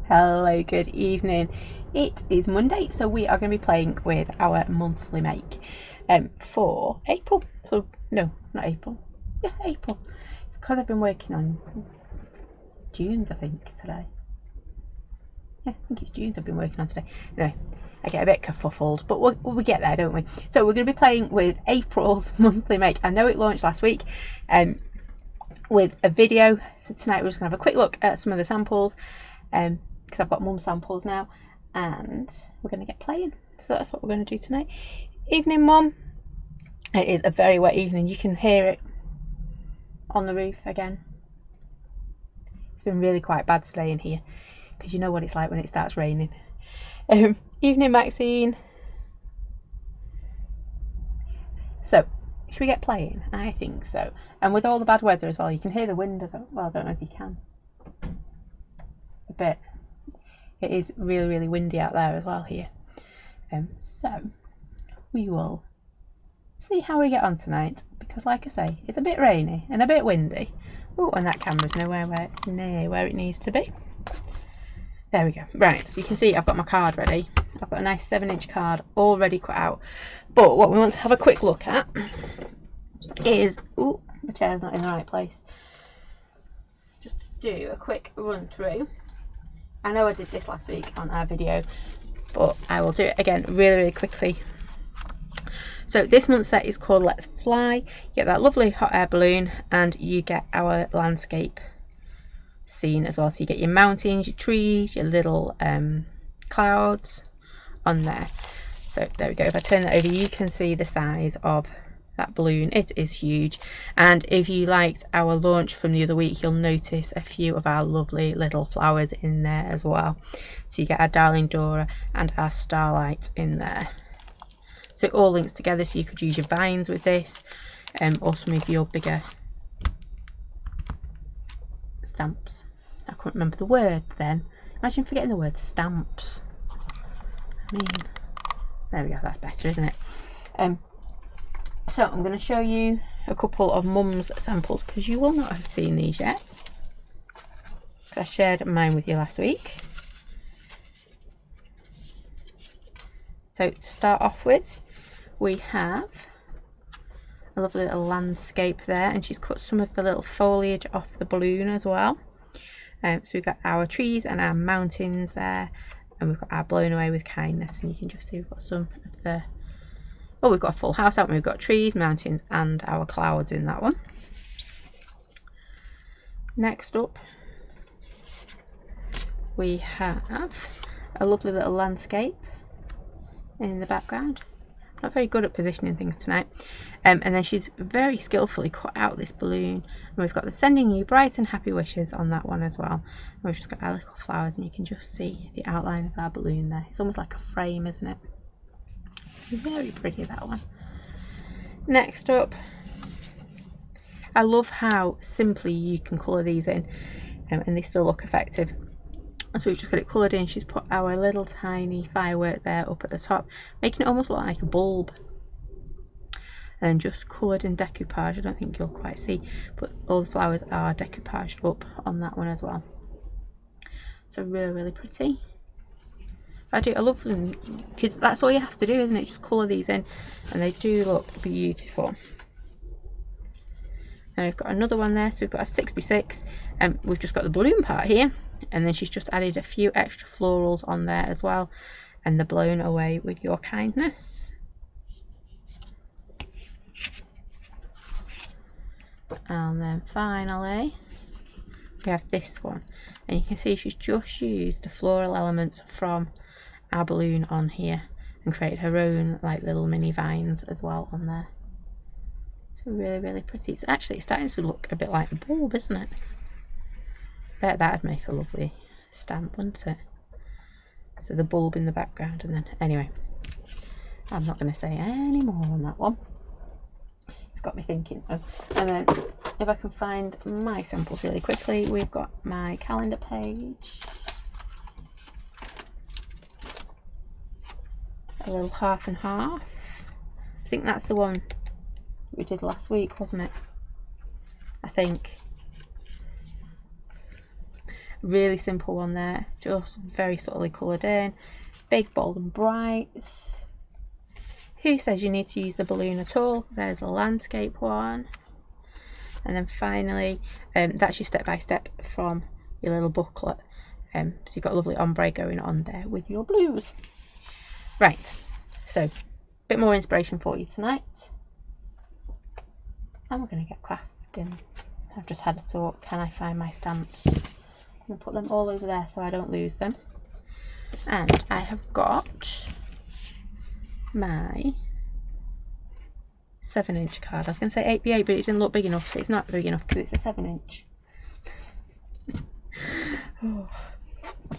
Hello, good evening. It is Monday, so we are going to be playing with our monthly make for April. So, no, not April. Yeah, April. It's because I've been working on June's, I think, today. Yeah, I think it's June's I've been working on today. Anyway, I get a bit kerfuffled, but we get there, don't we? So we're going to be playing with April's monthly make. I know it launched last week with a video, so tonight we're just going to have a quick look at some of the samples. Because I've got mum samples now, and we're going to get playing. So that's what we're going to do tonight. Evening, mum. It is a very wet evening. You can hear it on the roof again. It's been really quite bad today in here, because you know what it's like when it starts raining. Evening, Maxine. So, should we get playing? I think so. And with all the bad weather as well, you can hear the wind. Well, I don't know if you can. A bit. It is really, really windy out there as well here. So we will see how we get on tonight, because like I say, it's a bit rainy and a bit windy. Oh, and that camera's nowhere where it needs to be. There we go. Right, so you can see I've got my card ready. I've got a nice 7-inch card already cut out. But what we want to have a quick look at is, oh, my chair's not in the right place. Just do a quick run through. I know I did this last week on our video, but I will do it again really, really quickly. So this month's set is called Let's Fly. You get that lovely hot air balloon, and you get our landscape scene as well. So you get your mountains, your trees, your little clouds on there. So there we go. If I turn that over, you can see the size of that balloon. It is huge. And if you liked our launch from the other week, you'll notice a few of our lovely little flowers in there as well. So you get our Darling Dora and our Starlight in there. So it all links together, so you could use your vines with this, or some of your bigger stamps. I couldn't remember the word then. Imagine forgetting the word stamps. I mean, there we go, that's better, isn't it? So I'm going to show you a couple of mum's samples, because you will not have seen these yet. I shared mine with you last week. So to start off with, we have a lovely little landscape there, and she's cut some of the little foliage off the balloon as well. So we've got our trees and our mountains there, and we've got our Blown Away with Kindness, and you can just see we've got some of the, well, we've got a full house, haven't we? We've got trees, mountains, and our clouds in that one. Next up, we have a lovely little landscape in the background. Not very good at positioning things tonight. And then she's very skillfully cut out this balloon. And we've got the Sending You Bright and Happy Wishes on that one as well. And we've just got our little flowers, and you can just see the outline of our balloon there. It's almost like a frame, isn't it? Very pretty, that one. Next up, I love how simply you can colour these in, and they still look effective. So we've just got it coloured in. She's put our little tiny firework there up at the top, making it almost look like a bulb, and then just coloured in decoupage. I don't think you'll quite see, but all the flowers are decoupaged up on that one as well. So really, really pretty. I love them, because that's all you have to do, isn't it? Just colour these in, and they do look beautiful. Now we've got another one there, so we've got a 6x6, and we've just got the balloon part here, and then she's just added a few extra florals on there as well, and the Blown Away with Your Kindness. And then finally we have this one, and you can see she's just used the floral elements from our balloon on here and created her own like little mini vines as well on there. So really, really pretty. It's actually starting to look a bit like a bulb, isn't it? I bet that'd make a lovely stamp, wouldn't it? So the bulb in the background, and then anyway, I'm not going to say any more on that one. It's got me thinking. And then if I can find my samples really quickly, we've got my calendar page, a little half and half. I think that's the one we did last week, wasn't it? I think. Really simple one there, just very subtly coloured in. Big, bold and bright. Who says you need to use the balloon at all? There's a landscape one. And then finally, that's your step-by-step from your little booklet. So you've got a lovely ombre going on there with your blues. Right, so a bit more inspiration for you tonight. And we're going to get crafting. I've just had a thought, can I find my stamps? I'm going to put them all over there so I don't lose them. And I have got my 7-inch card. I was going to say 8x8, but it didn't look big enough. It's not big enough because it's a 7-inch. Oh.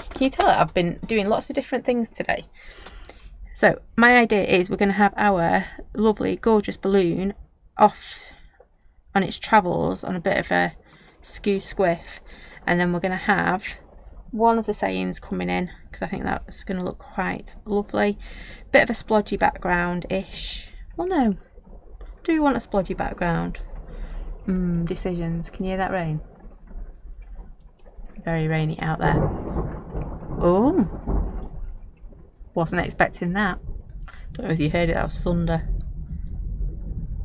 Can you tell that I've been doing lots of different things today? So my idea is we're going to have our lovely, gorgeous balloon off on its travels on a bit of a squiff, and then we're going to have one of the sayings coming in because I think that's going to look quite lovely. Bit of a splodgy background-ish. Well, no. Do you want a splodgy background? Decisions. Can you hear that rain? Very rainy out there. Oh, wasn't expecting that. Don't know if you heard it, that was thunder.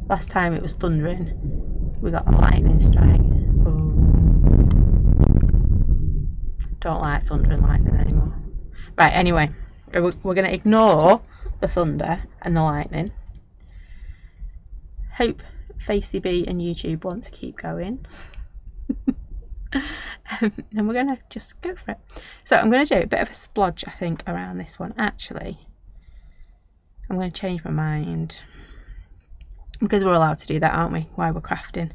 Last time it was thundering, we got a lightning strike. Oh. Don't like thunder and lightning anymore. Right, anyway, we're going to ignore the thunder and the lightning. Hope Facey B and YouTube want to keep going. And we're going to just go for it. So I'm going to do a bit of a splodge, I think, around this one. Actually, I'm going to change my mind because we're allowed to do that, aren't we, while we're crafting.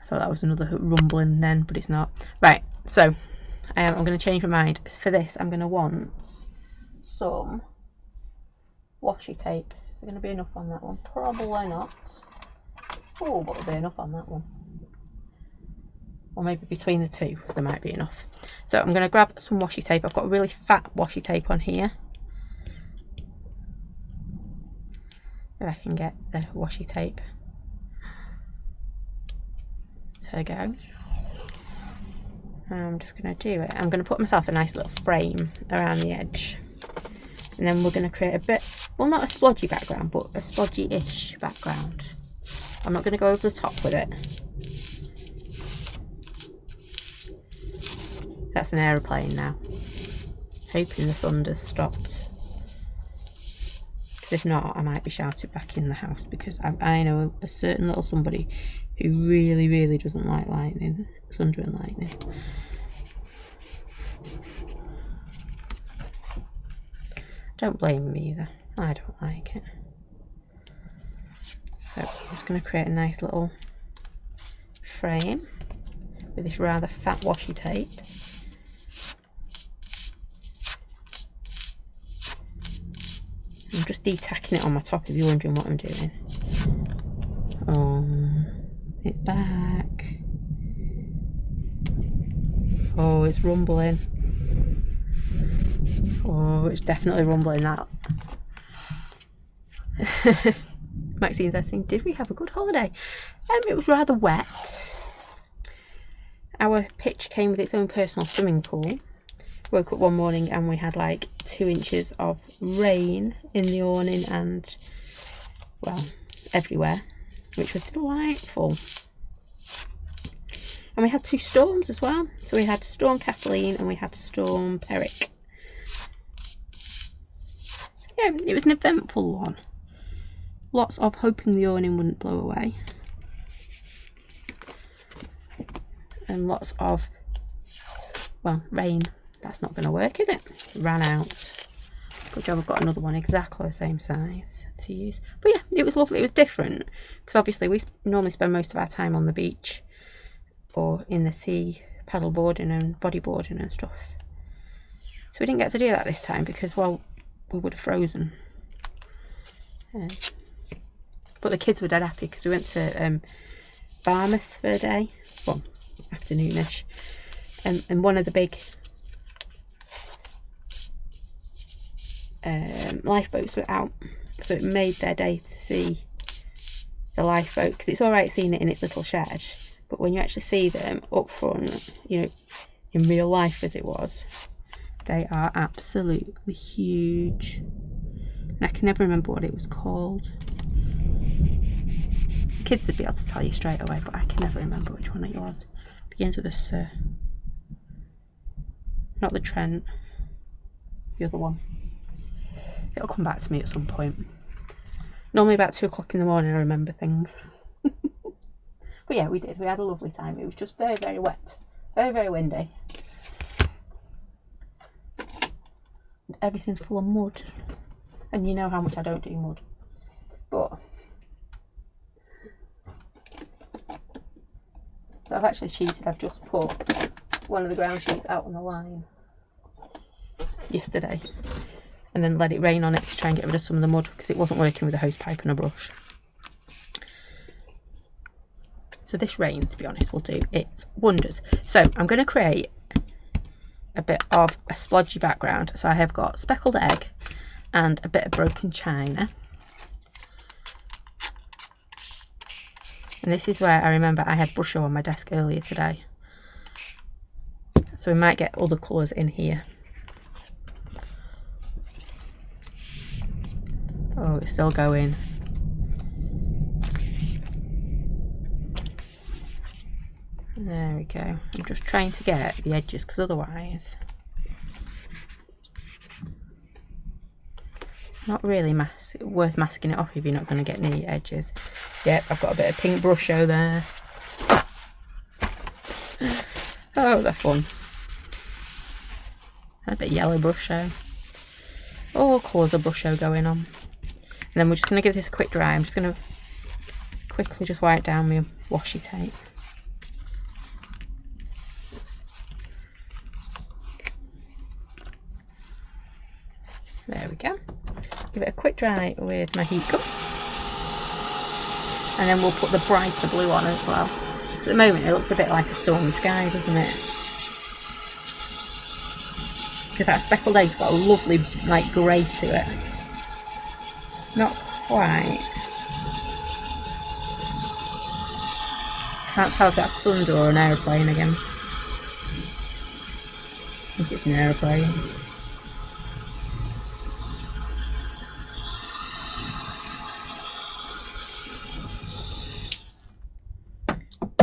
I thought that was another rumbling then, but it's not. Right, so I'm going to change my mind. For this, I'm going to want some washi tape. Is there going to be enough on that one? Probably not. Oh, but there'll be enough on that one. Or maybe between the two there might be enough. So I'm going to grab some washi tape. I've got really fat washi tape on here. If I can get the washi tape. There we go. I'm just going to do it. I'm going to put myself a nice little frame around the edge. And then we're going to create a bit, well, not a splodgy background, but a splodgy-ish background. I'm not going to go over the top with it. That's an aeroplane now. Hoping the thunder's stopped. Because if not, I might be shouted back in the house because I know a certain little somebody who really, really doesn't like lightning, thunder and lightning. Don't blame him either. I don't like it. So I'm just going to create a nice little frame with this rather fat washi tape. I'm just de-tacking it on my top if you're wondering what I'm doing. Oh, it's back. Oh, it's rumbling. Oh, it's definitely rumbling that. Maxine's asking, did we have a good holiday? It was rather wet. Our pitch came with its own personal swimming pool. Woke up one morning and we had like 2 inches of rain in the awning and, well, everywhere, which was delightful. And we had 2 storms as well. So we had Storm Kathleen and we had Storm Peric. Yeah, it was an eventful one. Lots of hoping the awning wouldn't blow away. And lots of, well, rain. That's not going to work, is it? Ran out. Good job I've got another one exactly the same size to use. But yeah, it was lovely. It was different. Because obviously we normally spend most of our time on the beach. Or in the sea, paddle boarding and bodyboarding and stuff. So we didn't get to do that this time because, well, we would have frozen. But the kids were dead happy because we went to Barmouth for a day. Well, afternoonish. And one of the big lifeboats were out. So it made their day to see the lifeboat. Because it's alright seeing it in its little shed. but when you actually see them up front, you know, in real life as it was, they are absolutely huge. And I can never remember what it was called. Kids would be able to tell you straight away, but I can never remember which one it was. It begins with a S. Not the Trent, the other one. It'll come back to me at some point. Normally about 2 o'clock in the morning I remember things. But yeah, we did. We had a lovely time. It was just very, very wet. Very, very windy. And everything's full of mud. And you know how much I don't do mud. But so I've actually cheated. I've just put one of the ground sheets out on the line yesterday and then let it rain on it to try and get rid of some of the mud because it wasn't working with a hose pipe and a brush. So this rain, to be honest, will do its wonders. So I'm going to create a bit of a splodgy background. So I have got speckled egg and a bit of broken china. And this is where I remember I had brush on my desk earlier today. So we might get other colours in here. Oh, it's still going. There we go. I'm just trying to get the edges because otherwise not really worth masking it off if you're not going to get near your edges. Yep, I've got a bit of pink brusho there. Oh, they're fun. A bit of yellow brusho. All colours of brusho going on. And then we're just going to give this a quick dry. I'm just going to quickly just wipe down my washi tape. There we go. Give it a quick dry with my heat gun. And then we'll put the brighter blue on as well. So at the moment it looks a bit like a stormy sky, doesn't it? Because that speckled egg's got a lovely like grey to it. Not quite. Can't tell if that's thunder or an aeroplane again. I think it's an aeroplane.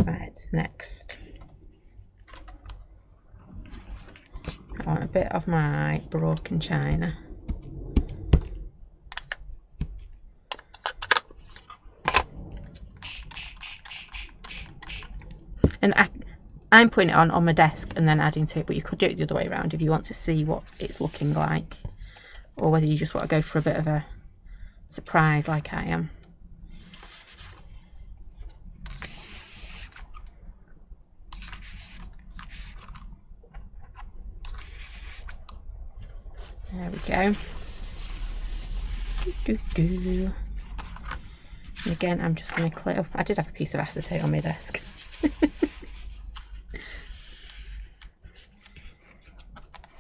Right, next. I want a bit of my broken china. And I'm putting it on my desk and then adding to it, but you could do it the other way around if you want to see what it's looking like, or whether you just want to go for a bit of a surprise like I am. There we go. And again, I'm just going to clear up. I did have a piece of acetate on my desk.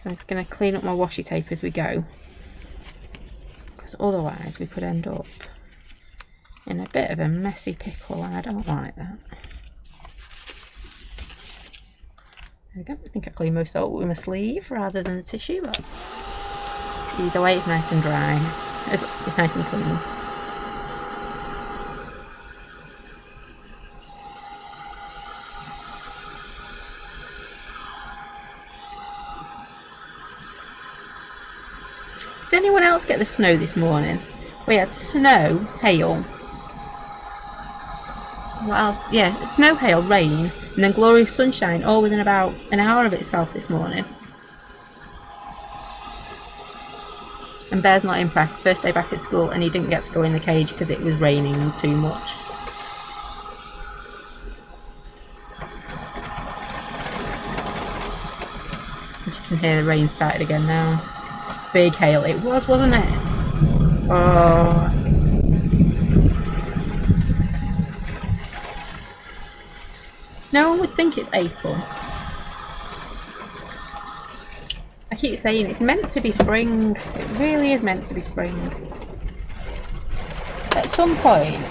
I'm just going to clean up my washi tape as we go, because otherwise we could end up in a bit of a messy pickle and I don't like that. There we go. I think I cleaned most of it with my sleeve rather than the tissue, but either way it's nice and dry. It's nice and clean. Did anyone else get the snow this morning? We had snow, hail. What else? Yeah, snow, hail, rain, and then glorious sunshine all within about an hour of itself this morning. And Bear's not impressed. First day back at school and he didn't get to go in the cage because it was raining too much. As you can hear, the rain started again now. Big hail. It was, wasn't it? Oh. No one would think it's April. I keep saying it's meant to be spring. It really is meant to be spring. At some point,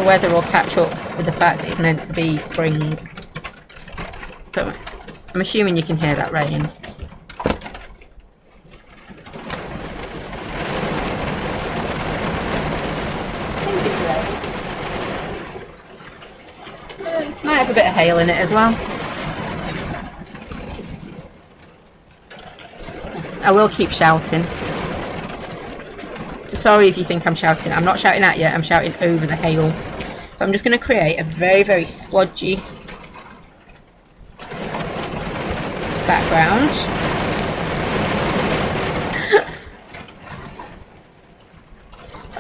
the weather will catch up with the fact it's meant to be spring. So I'm assuming you can hear that rain. Might have a bit of hail in it as well. I will keep shouting. So sorry if you think I'm shouting. I'm not shouting at you, I'm shouting over the hail. So I'm just going to create a very, very splodgy background.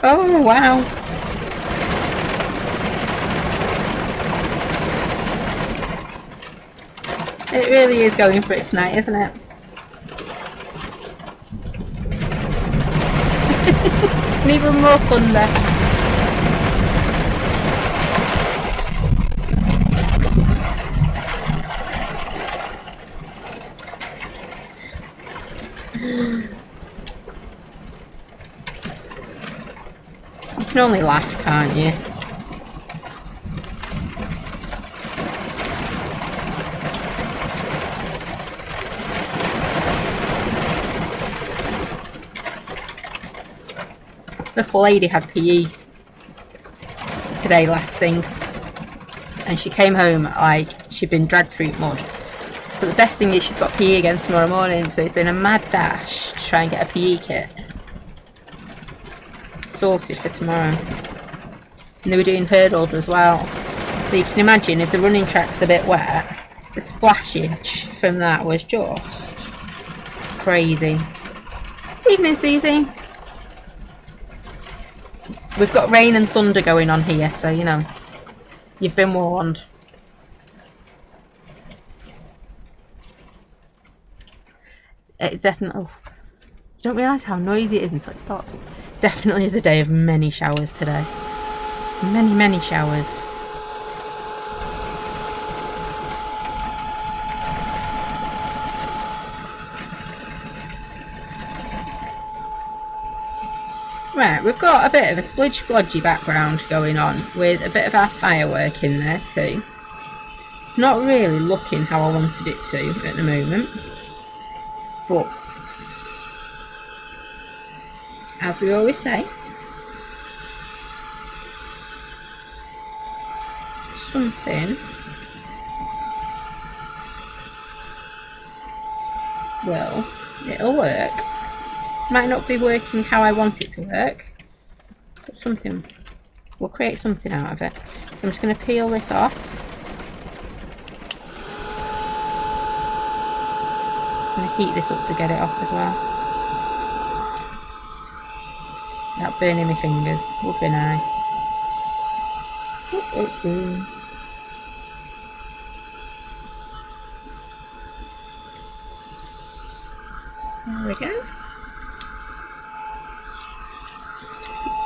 Oh, wow. It really is going for it tonight, isn't it? And even more thunder. You can only laugh, can't you? Little lady had PE today, last thing, and she came home like she'd been dragged through mud. But the best thing is she's got PE again tomorrow morning, so it's been a mad dash to try and get a PE kit sorted for tomorrow. And they were doing hurdles as well, so you can imagine if the running track's a bit wet, the splashage from that was just crazy. Evening, Susie. We've got rain and thunder going on here, so you know, you've been warned. It definitely, you don't realise how noisy it is until it stops. Definitely is a day of many showers today. Many, many showers. Right, we've got a bit of a splodgy background going on with a bit of our firework in there too. It's not really looking how I wanted it to at the moment, but as we always say, something it'll work. Might not be working how I want it to work, but something, we'll create something out of it. So I'm just going to peel this off. I'm going to heat this up to get it off as well. Without burning my fingers, would be nice. There we go.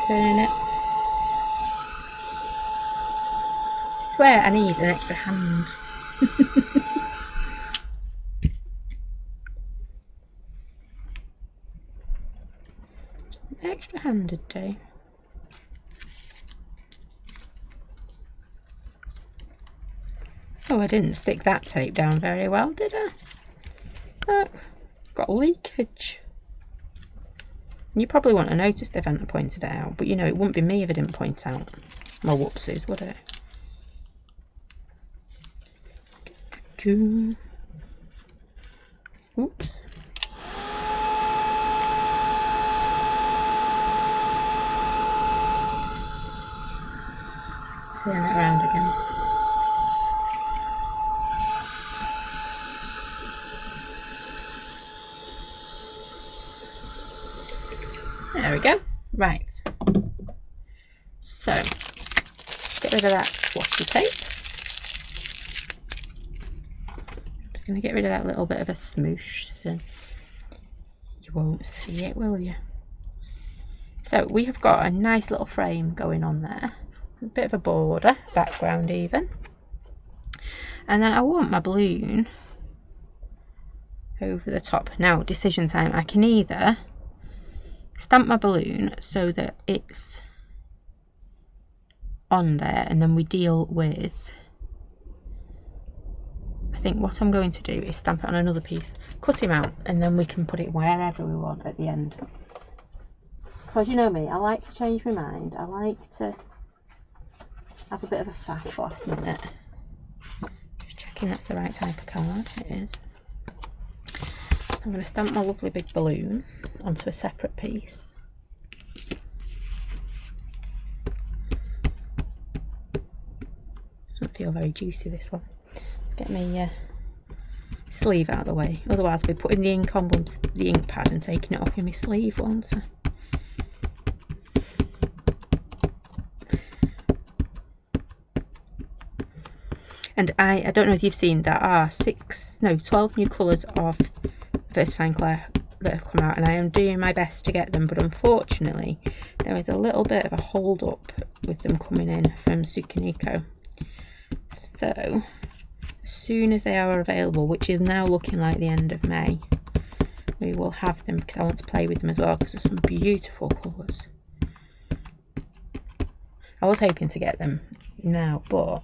Turning it. I swear I need an extra hand. An extra hand would do. Oh, I didn't stick that tape down very well, did I? Oh, got leakage. You probably wouldn't have noticed if I hadn't pointed it out, but you know, it wouldn't be me if I didn't point out my whoopsies, would it? Oops. Turn it around again. There we go. Right. So, get rid of that washi tape. I'm just going to get rid of that little bit of a smoosh, so you won't see it, will you? So, we have got a nice little frame going on there. A bit of a border, background even. And then I want my balloon over the top. Now, decision time. I can either stamp my balloon so that it's on there, and then we deal with, I think what I'm going to do is stamp it on another piece, cut him out, and then we can put it wherever we want at the end. Because you know me, I like to change my mind. I like to have a bit of a faff last minute. Just checking that's the right type of card. It is. I'm going to stamp my lovely big balloon onto a separate piece. Doesn't feel very juicy, this one. Let's get my sleeve out of the way. Otherwise I'll be putting the ink on the ink pad and taking it off in my sleeve, won't I? And I don't know if you've seen, there are 12 new colours of VersaFine Clair that have come out, and I am doing my best to get them, but unfortunately there is a little bit of a hold up with them coming in from Sukiniko. So as soon as they are available, which is now looking like the end of May, we will have them, because I want to play with them as well, because there's some beautiful colours. I was hoping to get them now, but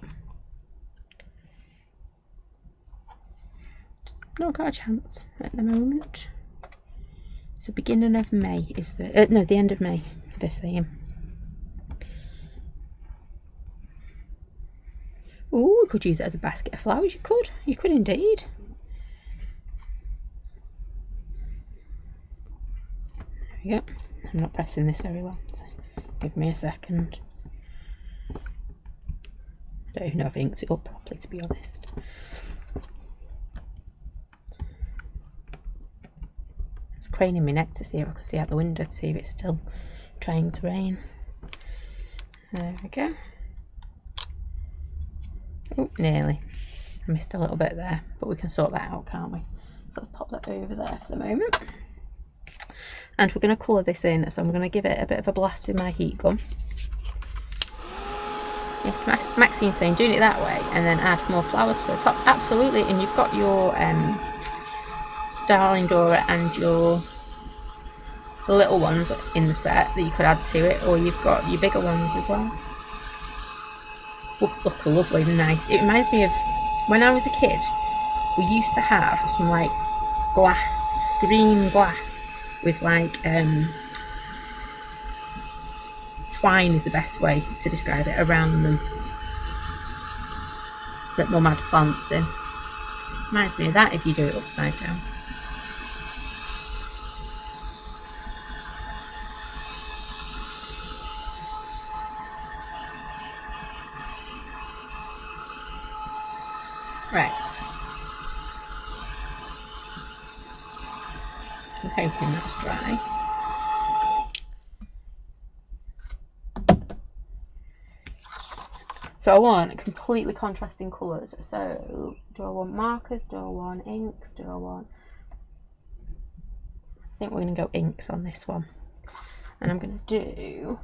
not got a chance at the moment. So beginning of May is the no, the end of May they're saying. Oh, we could use it as a basket of flowers. You could indeed. There we go. I'm not pressing this very well, so give me a second. Don't even know if I inked it up properly, to be honest. Craning my neck to see if I can see out the window to see if it's still trying to rain. There we go. Oh, nearly. I missed a little bit there, but we can sort that out, can't we? So I'll pop that over there for the moment. And we're going to colour this in, so I'm going to give it a bit of a blast with my heat gun. Yes, Maxine's saying doing it that way and then add more flowers to the top. Absolutely, and you've got your Darling Dora and your little ones in the set that you could add to it, or you've got your bigger ones as well. Look lovely, nice. It reminds me of when I was a kid. We used to have some like green glass with like twine is the best way to describe it, around them that Mum had plants in. Reminds me of that if you do it upside down. Right. I'm hoping that's dry. So I want completely contrasting colours. So do I want markers? Do I want inks? Do I want... I think we're going to go inks on this one. And I'm going to do...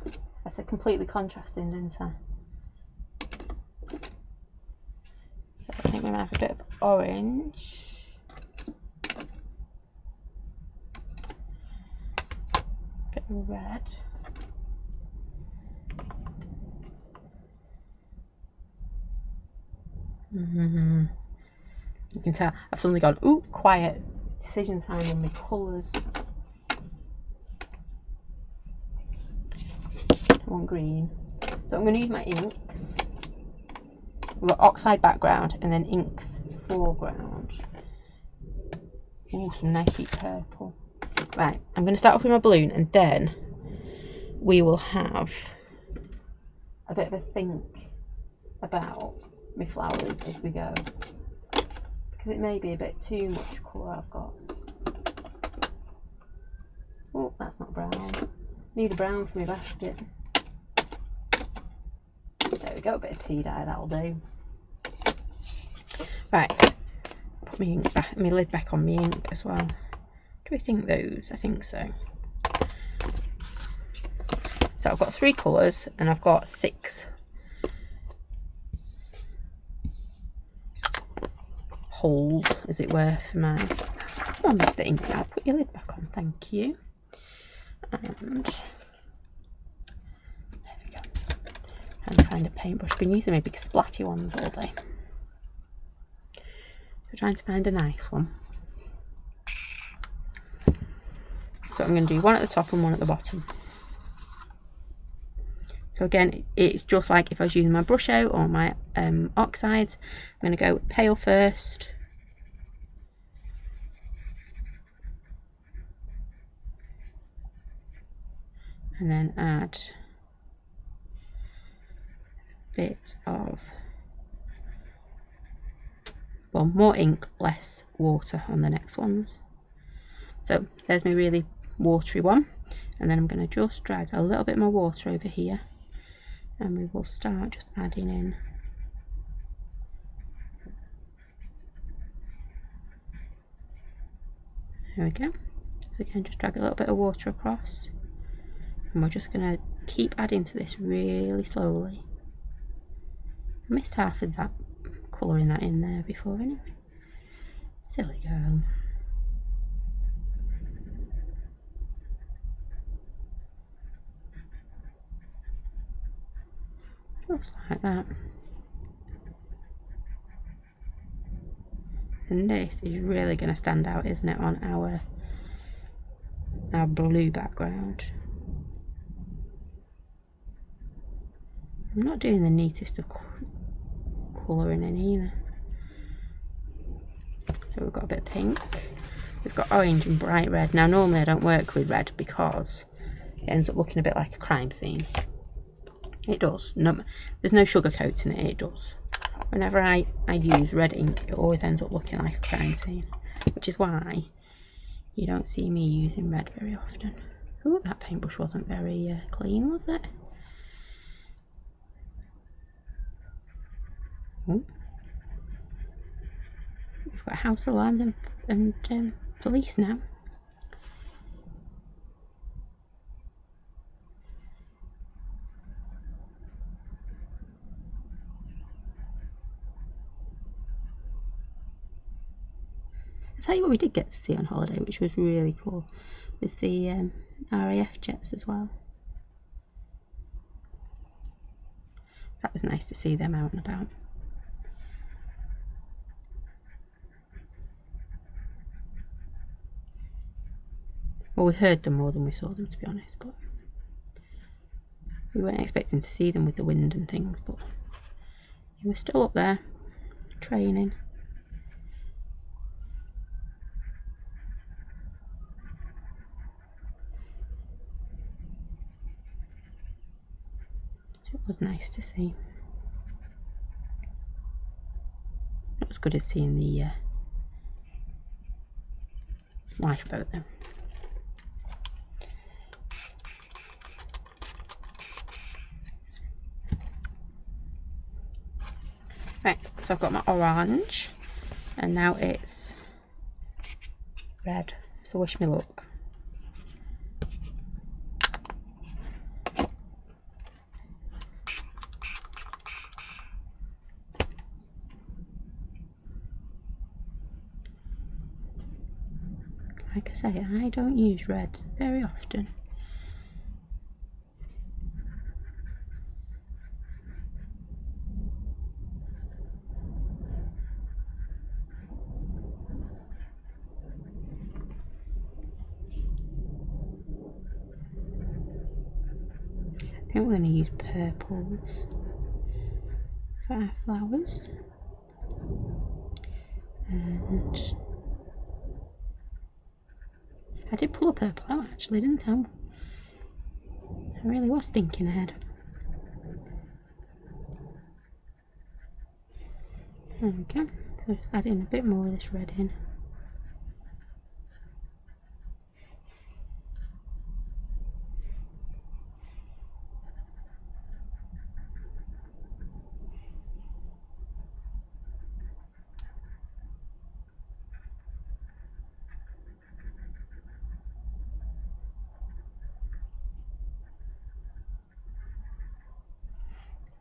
I said completely contrasting, didn't I? So I think we might have a bit of orange. Bit of red. You can tell I've suddenly gone, ooh, quiet decision time on my colours. I want green. So I'm going to use my inks. We've got oxide background and then inks foreground. Ooh, some nice deep purple. Right, I'm going to start off with my balloon, and then we will have a bit of a think about my flowers as we go, because it may be a bit too much colour I've got. Oh, that's not brown. Need a brown for my basket. There we go, a bit of tea dye, that'll do. Right, put my ink back, my lid back on my ink as well. Do we think those? I think so. So I've got 3 colours and I've got 6 holes, as it were, for my... Oh, Mr. Ink, I'll put your lid back on, thank you. And there we go. Trying to find a paintbrush. I've been using my big splatty ones all day. So trying to find a nice one. So I'm going to do one at the top and one at the bottom. So again, it's just like if I was using my brush out or my oxides. I'm going to go pale first. And then add a bit of, well, more ink, less water on the next ones. So there's my really watery one. And then I'm going to just drag a little bit more water over here. And we will start just adding in there we go. So again, just drag a little bit of water across. And we're just going to keep adding to this really slowly. I missed half of that, colouring that in there before anyway. Silly girl. Just like that. And this is really going to stand out, isn't it, on our blue background. I'm not doing the neatest of colouring in either. So we've got a bit of pink, we've got orange and bright red. Now normally I don't work with red because it ends up looking a bit like a crime scene. It does. No, there's no sugarcoating it, it does. Whenever I use red ink, it always ends up looking like a crime scene, which is why you don't see me using red very often. Oh, that paintbrush wasn't very clean, was it? Oh. We've got house alarm and police now. I'll tell you what we did get to see on holiday, which was really cool, was the RAF jets as well. That was nice to see them out and about. Well, we heard them more than we saw them, to be honest, but we weren't expecting to see them with the wind and things, but they were still up there, training. It was nice to see. Not as good as seeing the lifeboat though. Right, so I've got my orange and now it's red, so wish me luck. Like I say, I don't use red very often. I think we're going to use purples for our flowers. And I did pull a purple out actually, didn't I? I really was thinking ahead. There we go. So just adding a bit more of this red in.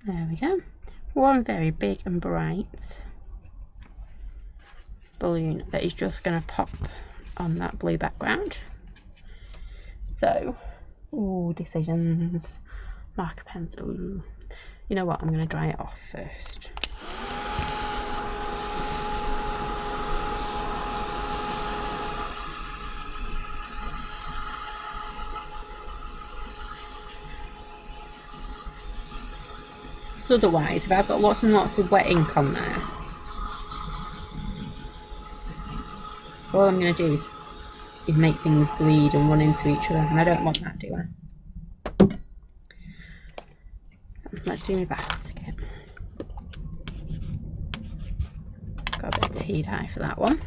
There we go. One very big and bright balloon that is just going to pop on that blue background. So, ooh, decisions. Marker pens. Ooh. You know what, I'm going to dry it off first. So otherwise, if I've got lots and lots of wet ink on there, all I'm going to do is make things bleed and run into each other, and I don't want that, do I? Let's do my basket. Got a bit of tea dye for that one.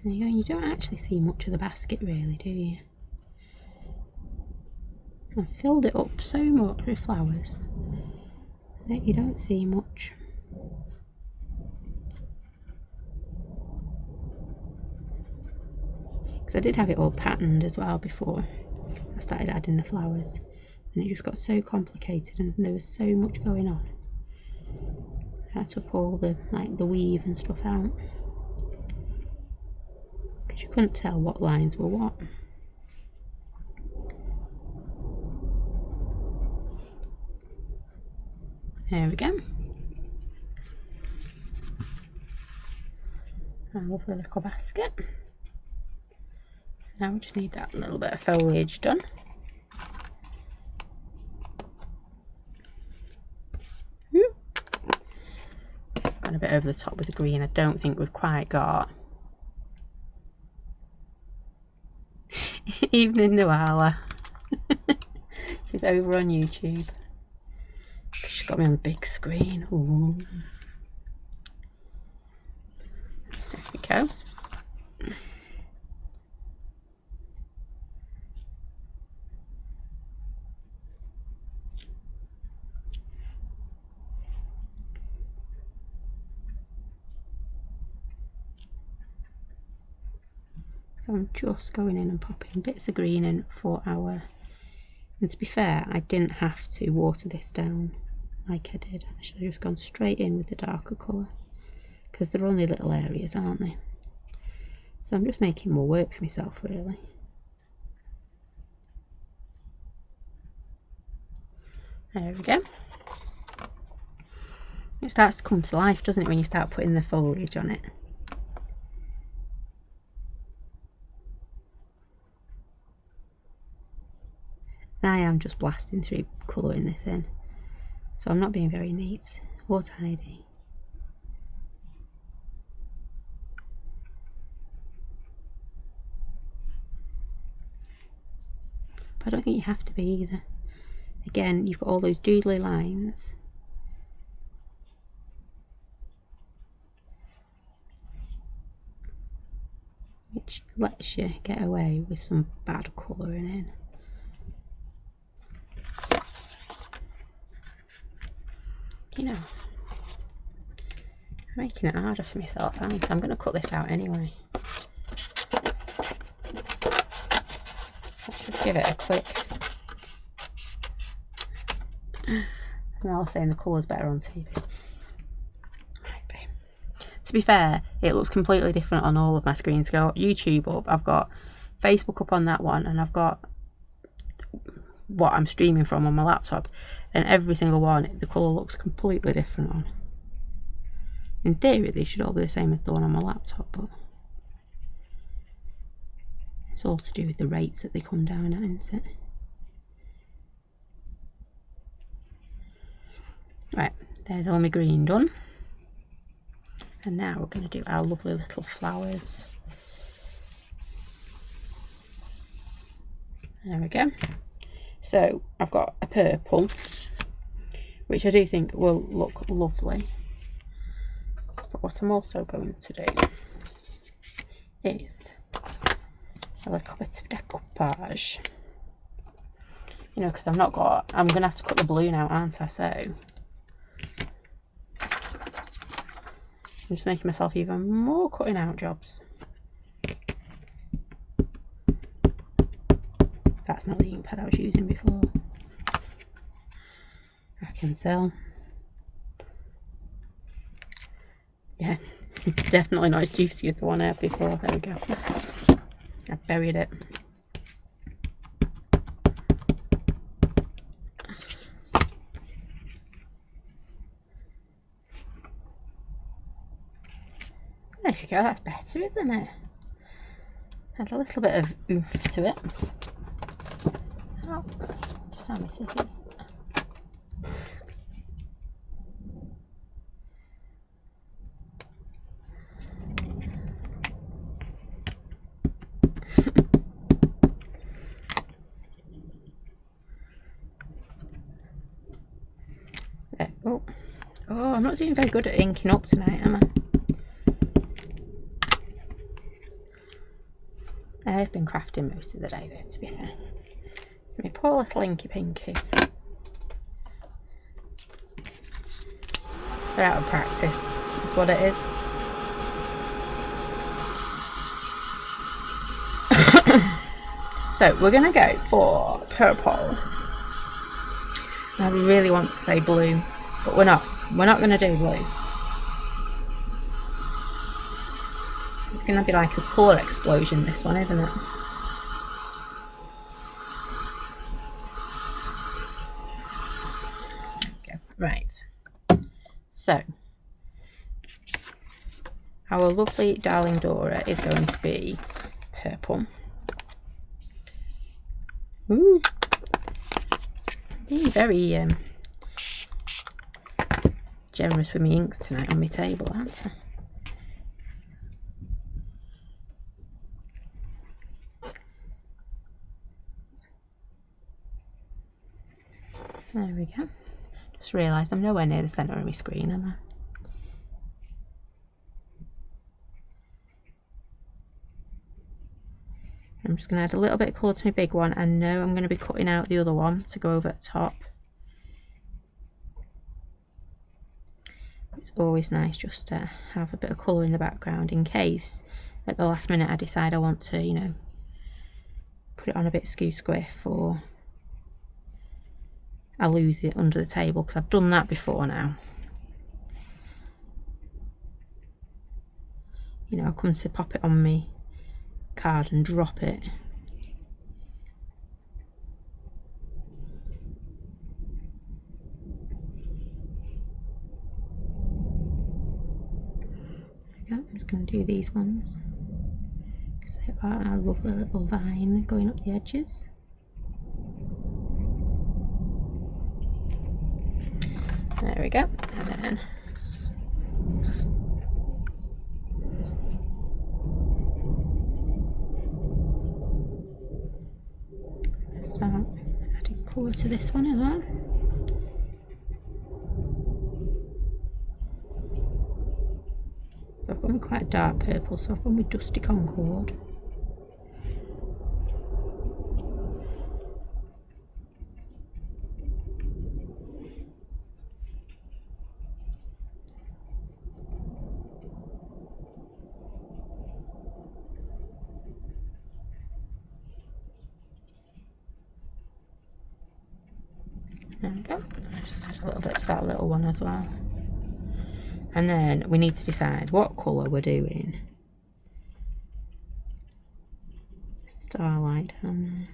There you go, you don't actually see much of the basket really, do you? I've filled it up so much with flowers that you don't see much. Because I did have it all patterned as well before I started adding the flowers, and it just got so complicated and there was so much going on. I took all the the weave and stuff out because you couldn't tell what lines were what. There we go. A lovely little basket. Now we just need that little bit of foliage done. Gone a bit over the top with the green. I don't think we've quite got. Evening Noala. She's over on YouTube. She's got me on the big screen. Ooh. There we go. So I'm just going in and popping bits of green in for our, and to be fair, I didn't have to water this down like I did. I should have just gone straight in with the darker colour because they're only little areas, aren't they? So I'm just making more work for myself really. There we go. It starts to come to life, doesn't it, when you start putting the foliage on it? I am just blasting through colouring this in, so I'm not being very neat or tidy. But I don't think you have to be either. Again, you've got all those doodly lines. Which lets you get away with some bad colouring in. You know, I'm making it harder for myself, aren't I? I'm going to cut this out anyway. Let's just give it a quick. And I'll say the colour's better on TV. To be fair, it looks completely different on all of my screens. Go YouTube up, I've got Facebook up on that one, and I've got what I'm streaming from on my laptop, and every single one the colour looks completely different on. In theory they should all be the same as the one on my laptop, but it's all to do with the rates that they come down at, isn't it? Right, there's all my green done, and now we're going to do our lovely little flowers. There we go. So I've got a purple, which I do think will look lovely. But what I'm also going to do is a little bit of decoupage. You know, because I'm going to have to cut the balloon out, aren't I? So I'm just making myself even more cutting out jobs. that's not the ink pad I was using before. I can tell. Yeah, it's definitely not as juicy as the one I had before. There we go. I buried it. There you go, that's better, isn't it? Had a little bit of oomph to it. Oh, just found my scissors. There. Oh, I'm not doing very good at inking up tonight, am I? I've been crafting most of the day though, to be fair. So my poor little inky pinkies. They're out of practice, that's what it is. So we're going to go for purple. Now we really want to say blue, but we're not. We're not going to do blue. It's going to be like a colour explosion, this one, isn't it? Okay, right. So, our lovely darling Dora is going to be purple. Ooh. Being very generous with my inks tonight on my table, aren't I? There we go. Just realised I'm nowhere near the centre of my screen, am I? I'm just going to add a little bit of colour to my big one. I know I'm going to be cutting out the other one to go over at the top. It's always nice just to have a bit of colour in the background in case at the last minute I decide I want to, you know, put it on a bit squiff or I lose it under the table, because I've done that before now. You know, I'll come to pop it on my card and drop it. There we go. I'm just going to do these ones because they've got a lovely little vine going up the edges. There we go. And then start adding colour to this one as well. So I've gone with quite a dark purple, so I've gone with Dusty Concord. There we go. Just add a little bit to that little one as well. And then we need to decide what colour we're doing. Starlight down there.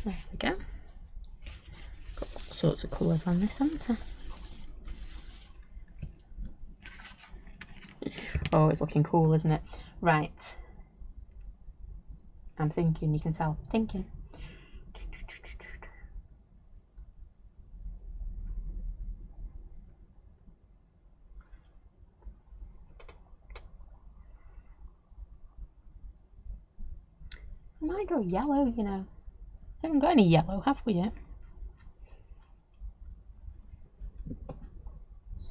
There we go. Got all sorts of colours on this, haven't I? Oh, it's looking cool, isn't it? Right. I'm thinking, you can tell. Thinking. I might go yellow, you know. Haven't got any yellow, have we yet?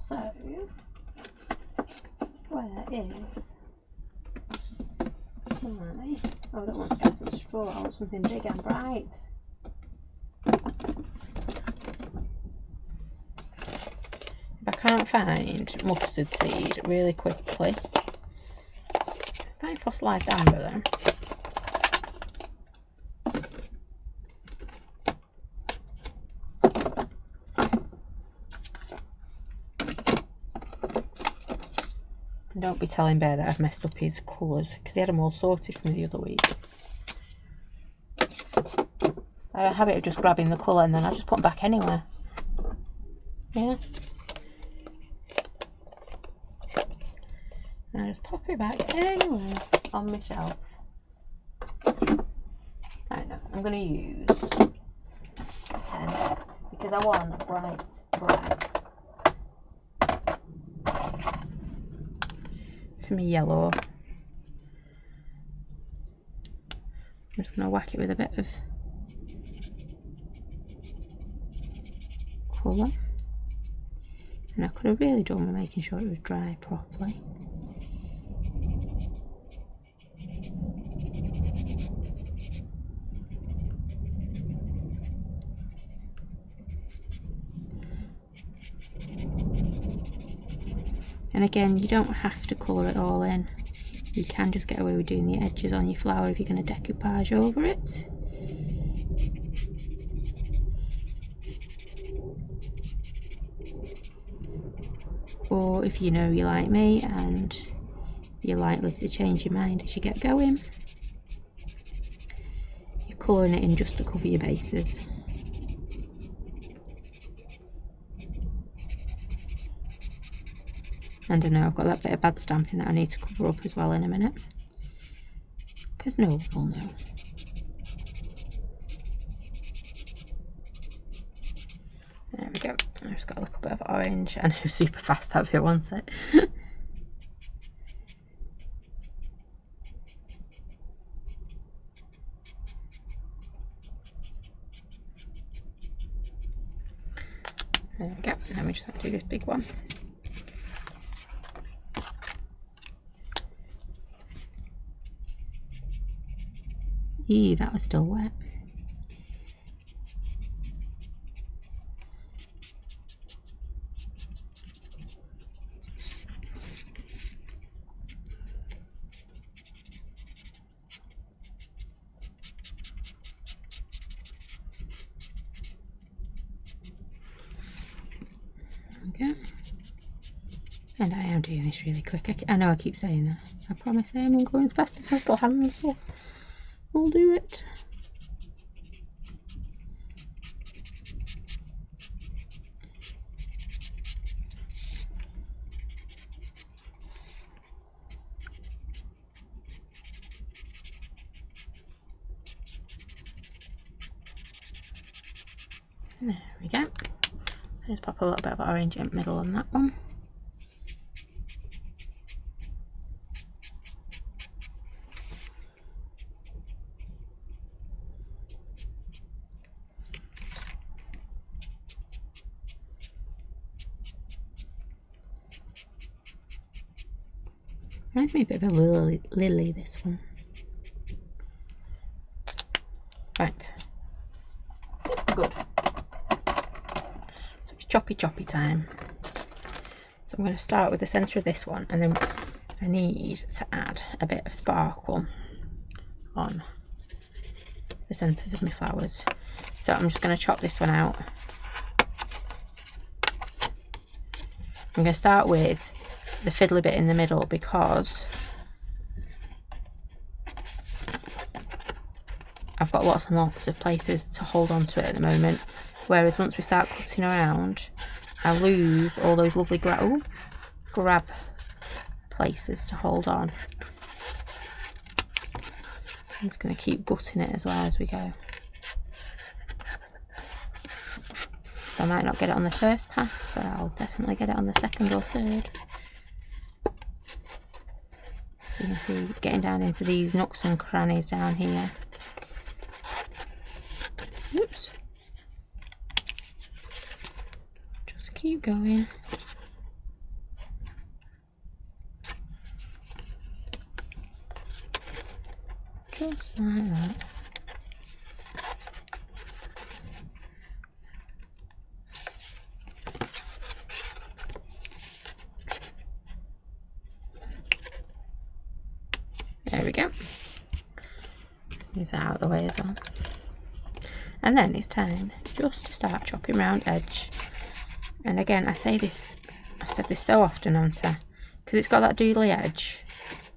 So, where is my... Oh, I don't want to get some straw, I want something big and bright. If I can't find mustard seed really quickly. Find fossilised amber though. And don't be telling Bear that I've messed up his colours, because he had them all sorted from the other week. I have a habit of just grabbing the colour and then I just put them back anywhere. Yeah. And I just pop it back anywhere on my shelf. Right, now I'm going to use a pen because I want bright. For me yellow. I'm just going to whack it with a bit of colour. And I could have really done with making sure it was dry properly. And again, you don't have to colour it all in. You can just get away with doing the edges on your flower if you're going to decoupage over it. Or if you know you're like me and you're likely to change your mind as you get going, you're colouring it in just to cover your bases. And I know I've got that bit of bad stamping that I need to cover up as well in a minute, because no one will know. There we go. I've just got a little bit of orange. I know, super fast up here, one sec. There we go. Now we just have to do this big one. Eee, that was still wet. Okay. And I am doing this really quick. I know I keep saying that. I promise I am going as fast as possible. Hands off. We'll do it. There we go. Just pop a little bit of orange in the middle on that one. Reminds me a bit of a lily, this one. Right. Good. So it's choppy time. So I'm going to start with the centre of this one, and then I need to add a bit of sparkle on the centres of my flowers. So I'm just going to chop this one out. I'm going to start with the fiddly bit in the middle because I've got lots and lots of places to hold on to it at the moment, whereas once we start cutting around I lose all those lovely grab places to hold on. I'm just going to keep gutting it as well as we go. So I might not get it on the first pass, but I'll definitely get it on the second or third. You can see getting down into these nooks and crannies down here. Oops. Just keep going. Just like that. move that out of the way as well. And then it's time just to start chopping round edge. And again, I said this so often, haven't I? Because it's got that doodly edge,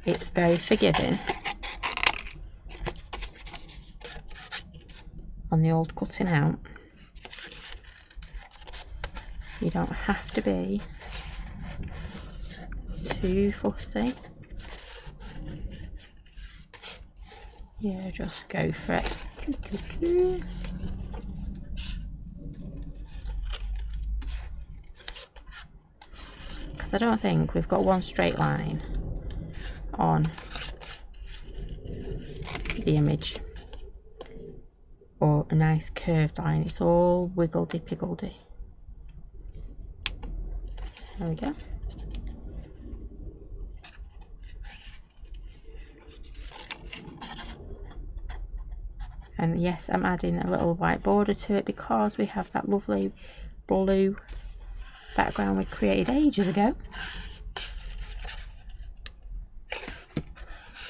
it's very forgiving on the old cutting out. You don't have to be too fussy. Yeah, just go for it. Because I don't think we've got one straight line on the image or a nice curved line. It's all wiggledy piggledy. There we go. And yes, I'm adding a little white border to it because we have that lovely blue background we created ages ago.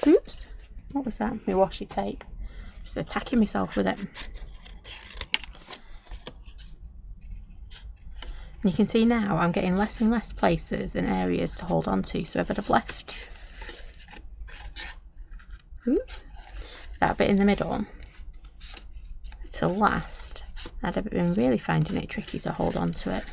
Oops, what was that? My washi tape. Just attacking myself with it. And you can see now I'm getting less and less places and areas to hold on to, so if I'd have left that bit in the middle to last, I'd have been really finding it tricky to hold on to it.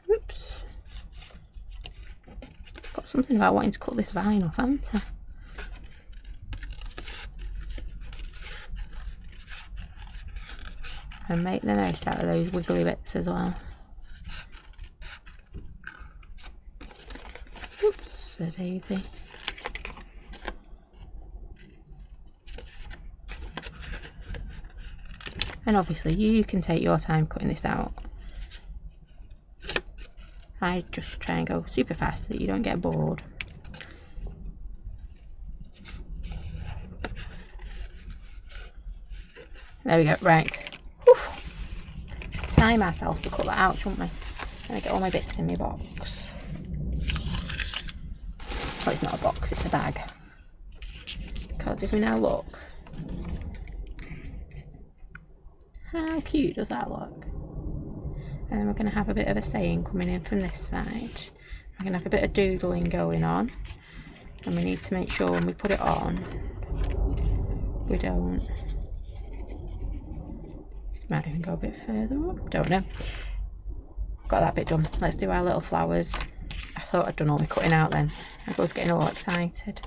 Oops. Got something about wanting to cut this vine off, haven't I? And make the most out of those wiggly bits as well. Oops, a daisy. And obviously you can take your time cutting this out. I just try and go super fast so that you don't get bored. There we go, right. Whew. Time ourselves to cut that out, shouldn't we? And I get all my bits in my box. Oh, it's not a box, it's a bag. Because if we now look, how cute does that look? And then we're going to have a bit of a saying coming in from this side. We're going to have a bit of doodling going on. And we need to make sure when we put it on, we don't... Might even go a bit further up, don't know. Got that bit done. Let's do our little flowers. I thought I'd done all my cutting out then. I was getting all excited.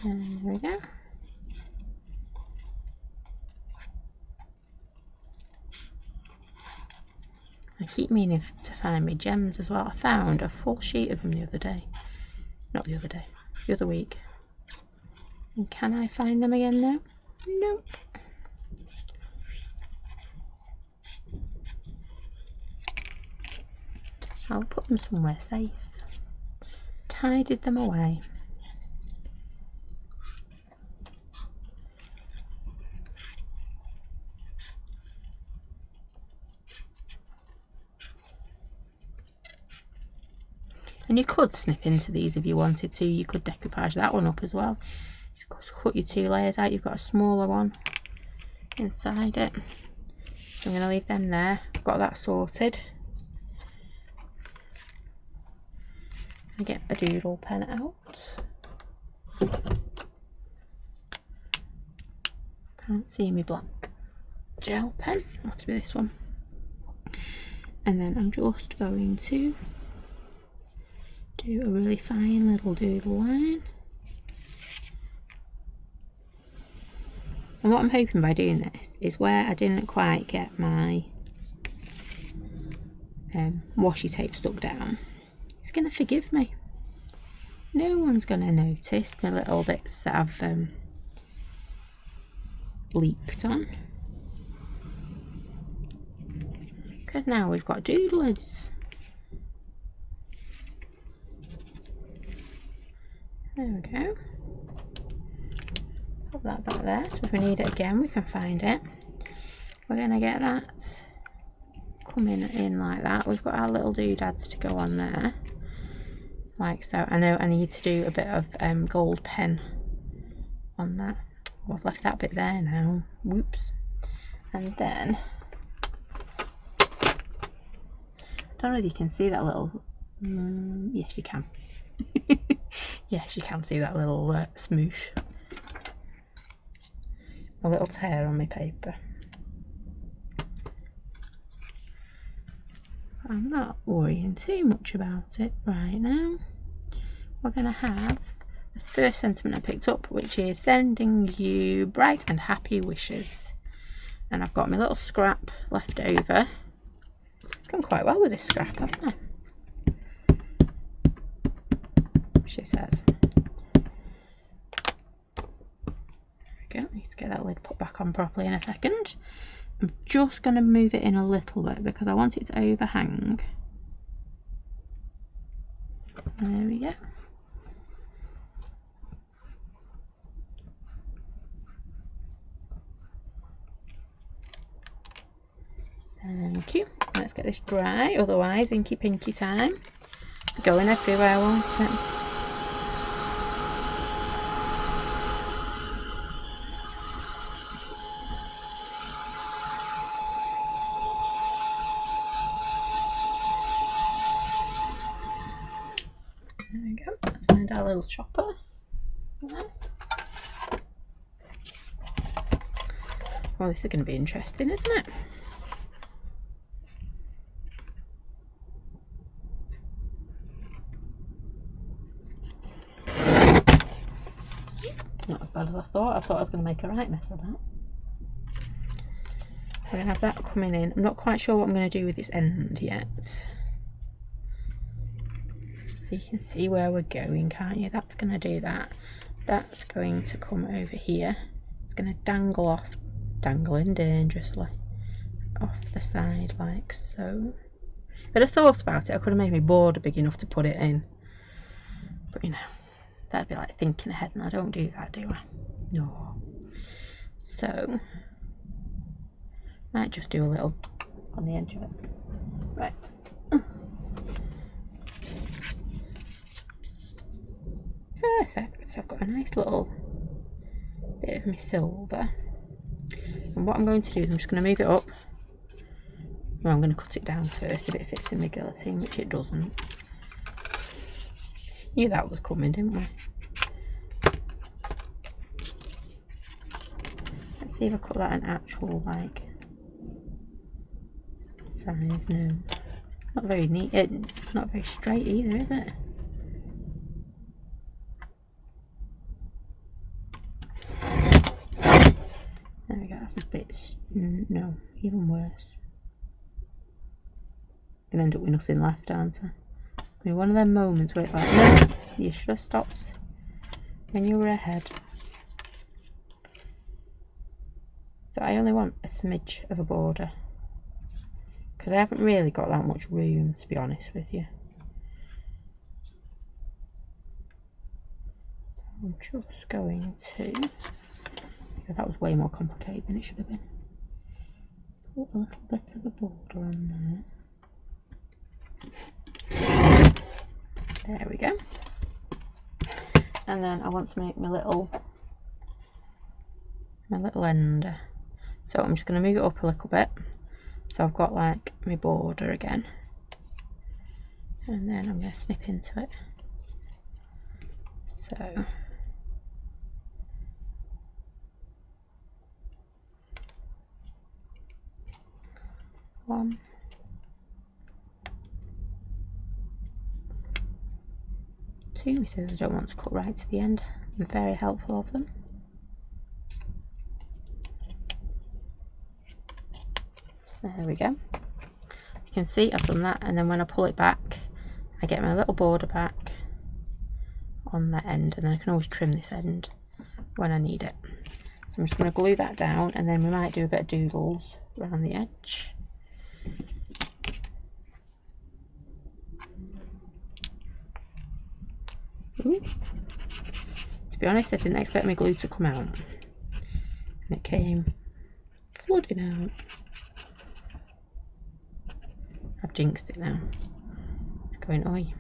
There we go. I keep meaning to find my gems as well. I found a full sheet of them the other day. Not the other day, the other week. And can I find them again now? Nope. I'll put them somewhere safe. Tidied them away. And you could snip into these if you wanted to. You could decoupage that one up as well. You could cut your two layers out. You've got a smaller one inside it. So I'm going to leave them there. I've got that sorted. I get a doodle pen out. Can't see my black gel pen. It'll have to be this one. And then I'm just going to do a really fine little doodle line. And what I'm hoping by doing this is where I didn't quite get my washi tape stuck down, it's going to forgive me. No one's going to notice the little bits that I've leaked on. because now we've got doodlers. There we go. Put that back there, so if we need it again we can find it. We're going to get that coming in like that. We've got our little doodads to go on there, like so. I know I need to do a bit of gold pen on that. Oh, I've left that bit there now. Whoops. And then, I don't know if you can see that little, yes you can. Yes, you can see that little smoosh. A little tear on my paper. I'm not worrying too much about it right now. We're going to have the first sentiment I picked up, which is sending you bright and happy wishes. And I've got my little scrap left over. Done quite well with this scrap, haven't I? She says. There we go. Need to get that lid put back on properly in a second. I'm just going to move it in a little bit because I want it to overhang. There we go. Thank you. Let's get this dry, otherwise inky pinky time. Going everywhere, won't it? There we go. Let's find our little chopper. Well, this is going to be interesting, isn't it? Not as bad as I thought. I thought I was going to make a right mess of that. We're going to have that coming in. I'm not quite sure what I'm going to do with this end yet. So you can see where we're going, can't you? That's going to do that. That's going to come over here. It's going to dangle off, dangling dangerously off the side like so. But I thought about it. I could have made my border big enough to put it in. But you know, that'd be like thinking ahead, and I don't do that, do I? No. So, might just do a little on the edge of it. Right. Perfect. So I've got a nice little bit of my silver. And what I'm going to do is I'm just going to move it up. Well, I'm going to cut it down first if it fits in my guillotine, which it doesn't. Knew that was coming, didn't we? Let's see if I cut that an actual like size. No, not very neat. It's not very straight either, is it? There we go. That's a bit. No, even worse. I'm gonna end up with nothing left, aren't I? I mean, one of them moments where it's like, no, you should have stopped when you were ahead. So I only want a smidge of a border because I haven't really got that much room, to be honest with you. I'm just going to, because that was way more complicated than it should have been, put a little bit of a border on there. There we go. And then I want to make my little ender. So I'm just going to move it up a little bit. So I've got like my border again. And then I'm going to snip into it. So one. Two scissors I don't want to cut right to the end. They're very helpful of them. There we go. You can see I've done that, and then when I pull it back I get my little border back on that end, and then I can always trim this end when I need it. So I'm just going to glue that down, and then we might do a bit of doodles around the edge. Ooh. To be honest, I didn't expect my glue to come out, and it came flooding out. I've jinxed it now. It's going oi.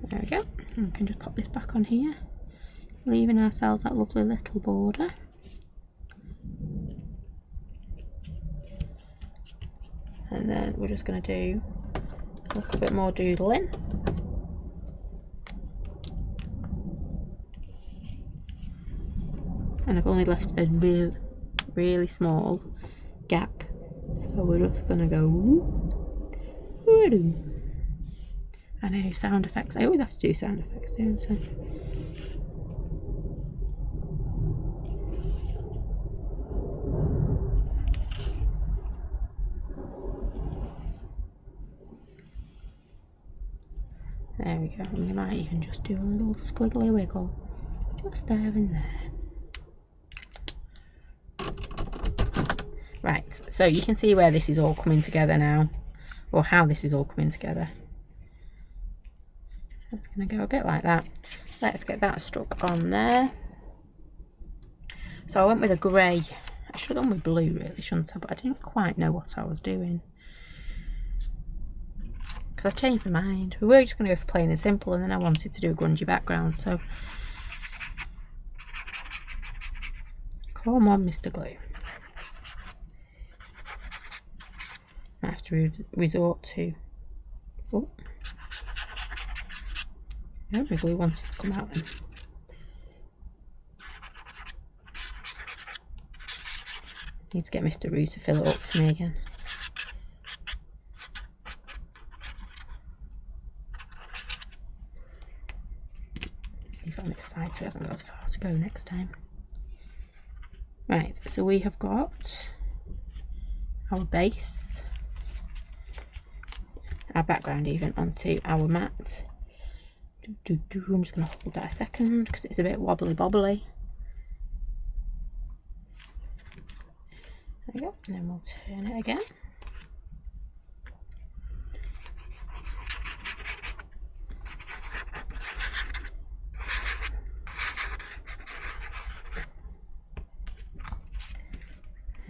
There we go. And we can just pop this back on here, leaving ourselves that lovely little border. And then we're just going to do a little bit more doodling. And I've only left a really small gap, so we're just going to go I know, sound effects. I always have to do sound effects, don't I? There we go. And we might even just do a little squiggly wiggle just there and there. Right, so you can see where this is all coming together now, or how this is all coming together. It's going to go a bit like that. Let's get that stuck on there. So I went with a grey. I should have gone with blue really, shouldn't I? But I didn't quite know what I was doing, because I changed my mind. We were just going to go for plain and simple, and then I wanted to do a grungy background, so come on, Mr. Glue. I have to resort to... Oh, no, my glue wants to come out then. Need to get Mr. Roo to fill it up for me again. See if I'm excited so he hasn't got as far to go next time. Right, so we have got our base, our background even, onto our mat. I'm just going to hold that a second because it's a bit wobbly bobbly. There we go, and then we'll turn it again.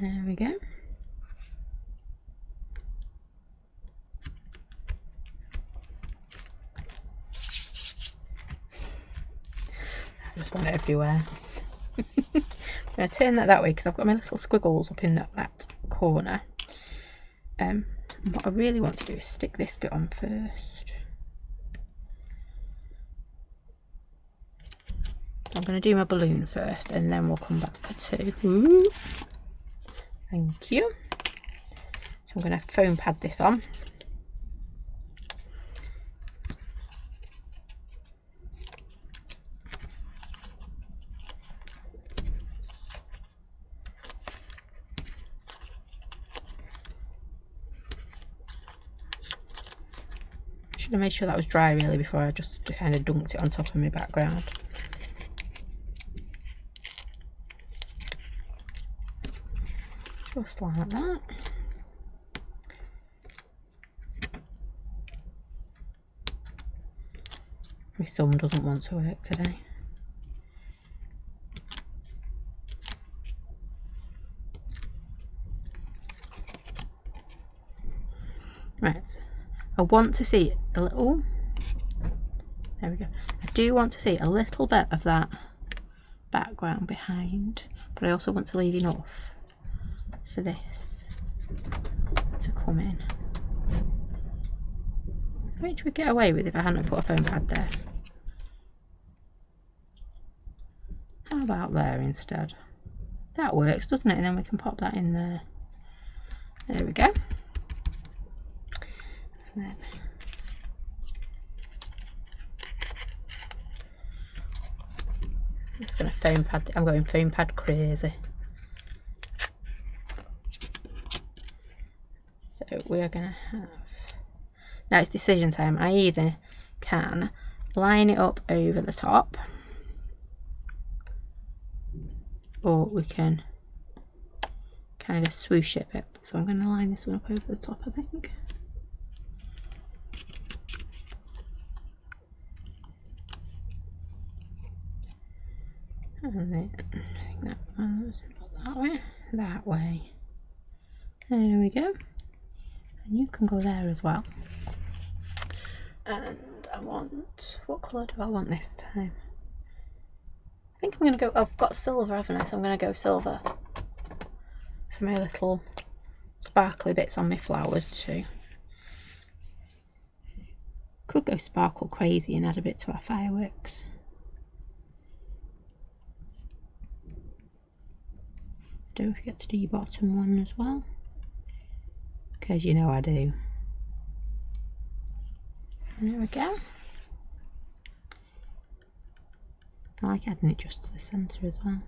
There we go. I just want it everywhere. I'm going to turn that way because I've got my little squiggles up in that corner. What I really want to do is stick this bit on first. I'm going to do my balloon first and then we'll come back to... Ooh. Thank you. So I'm going to foam pad this on. Should have made sure that was dry really before I just kind of dunked it on top of my background. Just like that. My thumb doesn't want to work today. Right, I want to see a little, there we go, I do want to see a little bit of that background behind, but I also want to leave enough for this to come in, which we'd get away with if I hadn't put a foam pad there. How about there instead? That works, doesn't it? And then we can pop that in there. There we go. And then I'm just going to foam pad. I'm going foam pad crazy. So we're going to have, now it's decision time. I either can line it up over the top, or we can kind of swoosh it a bit. So I'm going to line this one up over the top, I think. And then I think that one's not that way. There we go. And you can go there as well. And I want, what colour do I want this time? I think I'm going to go, I've got silver, haven't I? So I'm going to go silver for my little sparkly bits on my flowers too. Could go sparkle crazy and add a bit to our fireworks. Don't forget to do your bottom one as well, because you know I do. There we go. I like adding it just to the centre as well.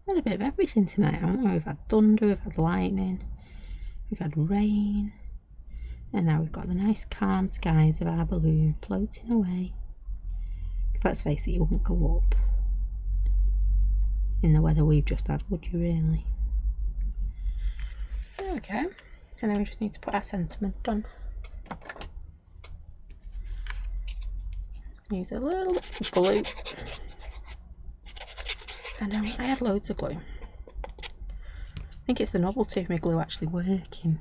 Had a bit of everything tonight, haven't we? We've had thunder, we've had lightning, we've had rain, and now we've got the nice calm skies of our balloon floating away. Because let's face it, you wouldn't go up in the weather we've just had, would you really? There we go. And then we just need to put our sentiment on. Use a little bit of glue. And I had loads of glue. I think it's the novelty of my glue actually working.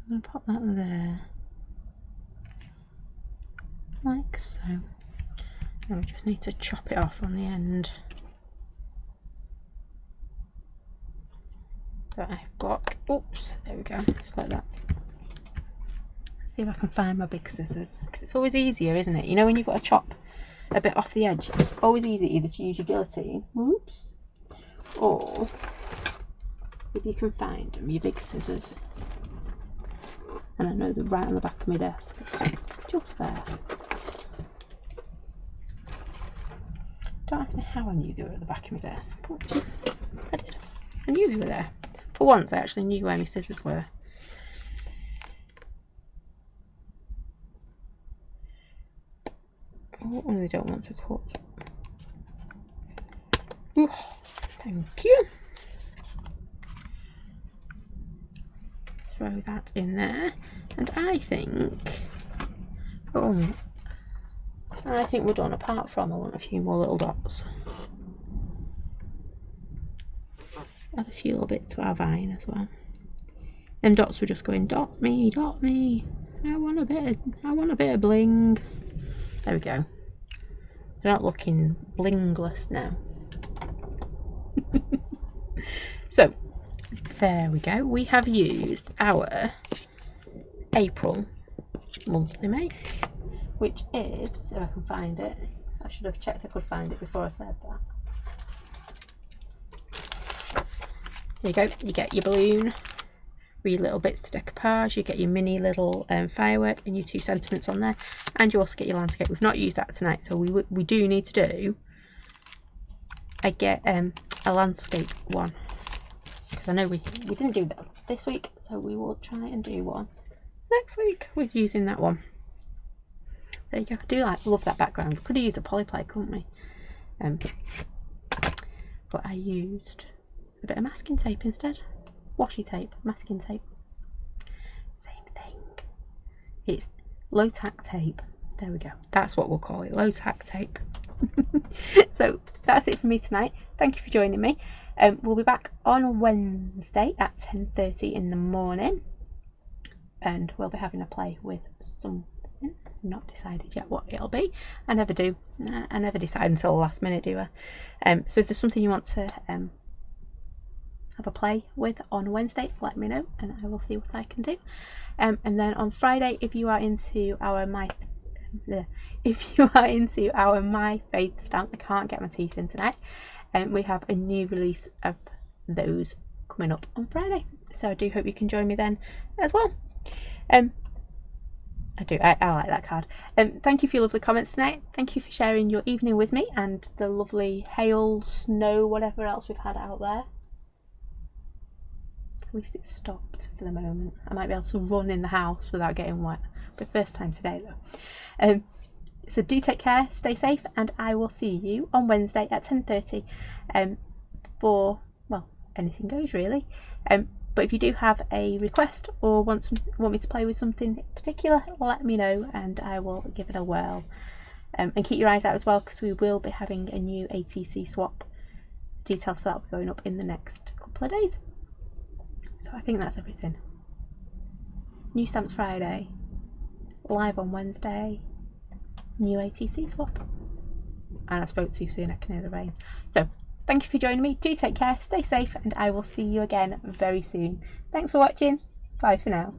I'm going to pop that there. Like so. And we just need to chop it off on the end. That I've got, oops, there we go, just like that. Let's see if I can find my big scissors, because it's always easier, isn't it? You know, when you've got to chop a bit off the edge, it's always easy either to use your guillotine, oops, or if you can find them, your big scissors. And I know they're right on the back of my desk, just there. Don't ask me how I knew they were at the back of my desk, but I did. I knew they were there. For once, I actually knew where my scissors were. Oh, and I don't want to cut. Ooh, thank you. Throw that in there, and I think, oh, I think we're done. Apart from, I want a few more little dots. Add a few little bits to our vine as well. Them dots were just going, dot me, I want a bit of bling. There we go. They're not looking blingless now. So there we go. We have used our April monthly make, which is, if I can find it, I should have checked I could find it before I said that. There you go, you get your balloon, your little bits to decoupage, you get your mini little firework and your 2 sentiments on there, and you also get your landscape. We've not used that tonight, so we do need to do a landscape one, because I know we didn't do that this week, so we will try and do one next week with using that one. There you go. I do love that background. We could have used a polyplay, couldn't we? But I used a bit of masking tape instead. Washi tape, masking tape. Same thing. It's low tack tape. There we go. That's what we'll call it, low tack tape. So that's it for me tonight. Thank you for joining me. We'll be back on Wednesday at 10:30 in the morning, and we'll be having a play with something. Not decided yet what it'll be. I never do. I never decide until the last minute, do I? So if there's something you want to have a play with on Wednesday, let me know and I will see what I can do. And then on Friday, if you are into our My Faith stamp, I can't get my teeth in tonight, we have a new release of those coming up on Friday, so I do hope you can join me then as well. I like that card. Thank you for your lovely comments tonight. Thank you for sharing your evening with me and the lovely hail, snow, whatever else we've had out there. At least it's stopped for the moment. I might be able to run in the house without getting wet. But first time today though. So do take care, stay safe, and I will see you on Wednesday at 10:30 for, well, anything goes really. But if you do have a request or want me to play with something particular, let me know and I will give it a whirl. And keep your eyes out as well, because we will be having a new ATC swap. Details for that will be going up in the next couple of days. So I think that's everything. New Stamps Friday, live on Wednesday, new ATC swap. And I spoke too soon, I can hear the rain. So thank you for joining me. Do take care, stay safe, and I will see you again very soon. Thanks for watching. Bye for now.